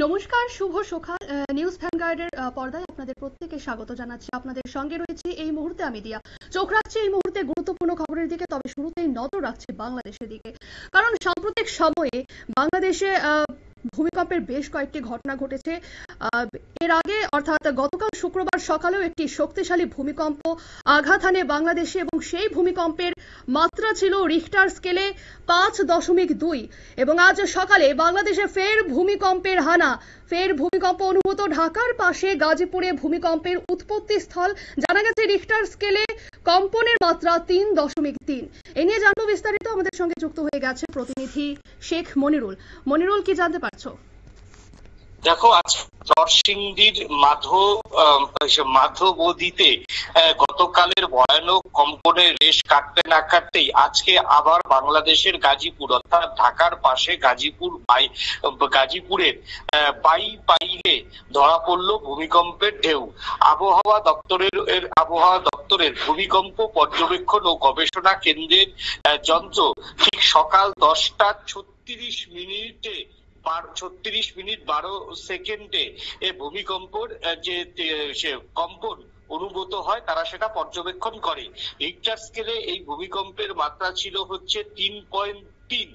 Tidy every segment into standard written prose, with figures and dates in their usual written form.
নমস্কার, শুভ সকাল। নিউজ ভ্যানগার্ডের পর্দায় আপনাদের প্রত্যেককে স্বাগত জানাচ্ছি। আপনাদের সঙ্গে রয়েছে এই মুহূর্তে আমি দিয়া। চোখ রাখছি এই মুহূর্তে গুরুত্বপূর্ণ খবরের দিকে, তবে শুরুতেই নজর রাখছি বাংলাদেশের দিকে। কারণ সাম্প্রতিক সময়ে বাংলাদেশে ভূমিকম্পের বেশ কয়েকটি ঘটনা ঘটেছে। এর আগে অর্থাৎ গতকাল শুক্রবার সকালেও একটি শক্তিশালী ভূমিকম্প আঘাত হানে বাংলাদেশে, এবং সেই ভূমিকম্পের মাত্রা ছিল রিখটার স্কেলে 5.2। এবং আজ সকালে বাংলাদেশে ফের ভূমিকম্পের হানা, ফের ভূমিকম্প অনুভূত ঢাকার পাশে গাজীপুরে ভূমিকম্পের উৎপত্তি স্থল। জানা গেছে রিখটার স্কেলে কম্পনের মাত্রা 3.3। এ নিয়ে জানবো বিস্তারিত। আমাদের সঙ্গে যুক্ত হয়ে গেছে প্রতিনিধি শেখ মনিরুল। মনিরুল, কি জানতে পারছো? দেখো, আজ নরসিংদীর মাধবদীতে গতকালের ভয়ানক কম্পনের রেশ কাটতে না কাটতেই আজকে আবার বাংলাদেশের গাজীপুর অর্থাৎ ঢাকার পাশে গাজীপুরের পাইলে ধরা পড়লো ভূমিকম্পের ঢেউ। আবহাওয়া দপ্তরের ভূমিকম্প পর্যবেক্ষণ ও গবেষণা কেন্দ্রের যন্ত্র ঠিক সকাল 10:36 মিনিট 12 ভূমিকম্পর যে কম্পন অনুভূত হয় তারা সেটা পর্যবেক্ষণ করে। রিক্টার স্কেলে এই ভূমিকম্পের মাত্রা ছিল হচ্ছে 3.3।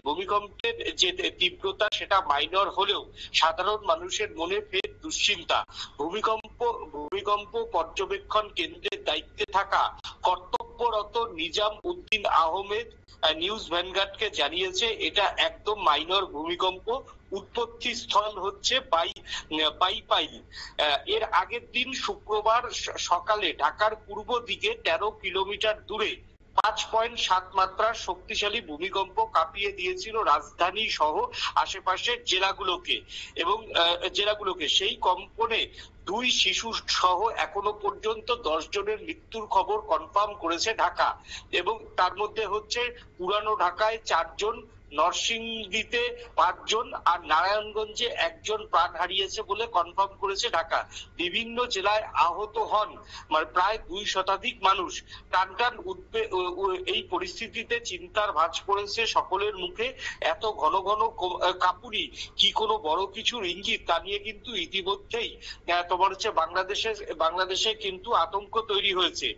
ভূমিকম্পের যে তীব্রতা সেটা মাইনর হলেও সাধারণ মানুষের মনে ফের দুশ্চিন্তা। ভূমিকম্প পর্যবেক্ষণ কেন্দ্রের দায়িত্বে থাকা কর্তব্যরত নিজাম উদ্দিন আহমেদ নিউজ ভ্যানগার্ডকে জানিয়েছে এটা একদম মাইনর ভূমিকম্প। উৎপত্তি স্থল হচ্ছে পাইল। এর আগের দিন শুক্রবার সকালে ঢাকার পূর্ব দিকে 13 কিলোমিটার দূরে 5.7 মাত্রার শক্তিশালী ভূমিকম্প কাঁপিয়ে দিয়েছিল রাজধানী সহ আশেপাশের জেলাগুলোকে। সেই কম্পনে 2 শিশু সহ এখনো পর্যন্ত 10 জনের মৃত্যুর খবর কনফার্ম করেছে ঢাকা, এবং তার মধ্যে হচ্ছে পুরানো ঢাকায় 4 জন, নরসিংদীতে 5 জন আর নারায়ণগঞ্জে 1 জন প্রাণ হারিয়েছে বলে কনফার্ম করেছে ঢাকা। বিভিন্ন জেলায় আহত হন প্রায় 2 শতাধিক মানুষ। টান এই পরিস্থিতিতে চিন্তার ভাঁজ পড়েছে সকলের মুখে। এত ঘন ঘন কাঁপুনি কি কোনো বড় কিছুর ইঙ্গিত? তা নিয়ে কিন্তু ইতিমধ্যেই তোমার হচ্ছে বাংলাদেশে কিন্তু আতঙ্ক তৈরি হয়েছে,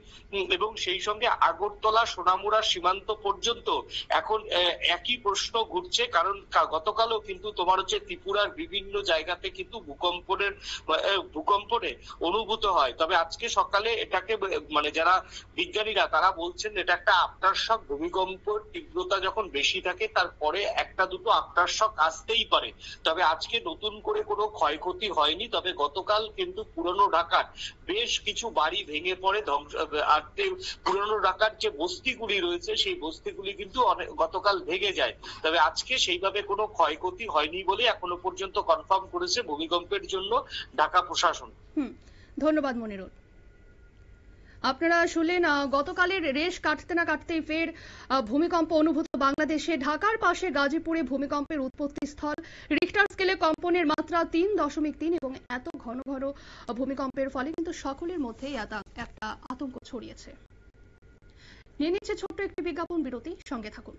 এবং সেই সঙ্গে আগরতলা সোনামুড়া সীমান্ত পর্যন্ত এখন একই প্রশ্ন ঘুরছে। কারণ গতকালও কিন্তু তোমার হচ্ছে ত্রিপুরার বিভিন্ন জায়গাতে কিন্তু ভূকম্পনে অনুভূত হয়। তবে আজকে সকালে এটাকে যারা বিজ্ঞানীরা তারা বলছেন এটা একটা আফটার শক। ভূমিকম্প তীব্রতা যখন বেশি থাকে তারপরে একটা দুটো আফটার শক আসতেই পারে। তবে আজকে নতুন করে কোনো ক্ষয়ক্ষতি হয়নি। তবে গতকাল কিন্তু পুরনো ঢাকার বেশ কিছু বাড়ি ভেঙে পড়ে, পুরনো ঢাকার যে বস্তিগুলি রয়েছে সেই বস্তিগুলি কিন্তু গতকাল ভেঙে যায়। তবে আজকে সেইভাবে কোনো ক্ষয়ক্ষতি হয়নি বলে এখনো পর্যন্ত কনফার্ম করেছে ভূমিকম্পের জন্য ঢাকা প্রশাসন। ধন্যবাদ মনিরুল। আপনারা শুনলেন, গতকালের রেশ কাটতে না কাটতেই ফের ভূমিকম্প অনুভূত বাংলাদেশে। ঢাকার পাশে গাজীপুরে ভূমিকম্পের উৎপত্তি স্থল। রিখটার স্কেলে কম্পনের মাত্রা 3.3, এবং এত ঘন ঘন ভূমিকম্পের ফলে কিন্তু সকলের মধ্যেই একটা আতঙ্ক ছড়িয়েছে। নিয়ে নিচ্ছে ছোট্ট একটি বিজ্ঞাপন বিরতি, সঙ্গে থাকুন।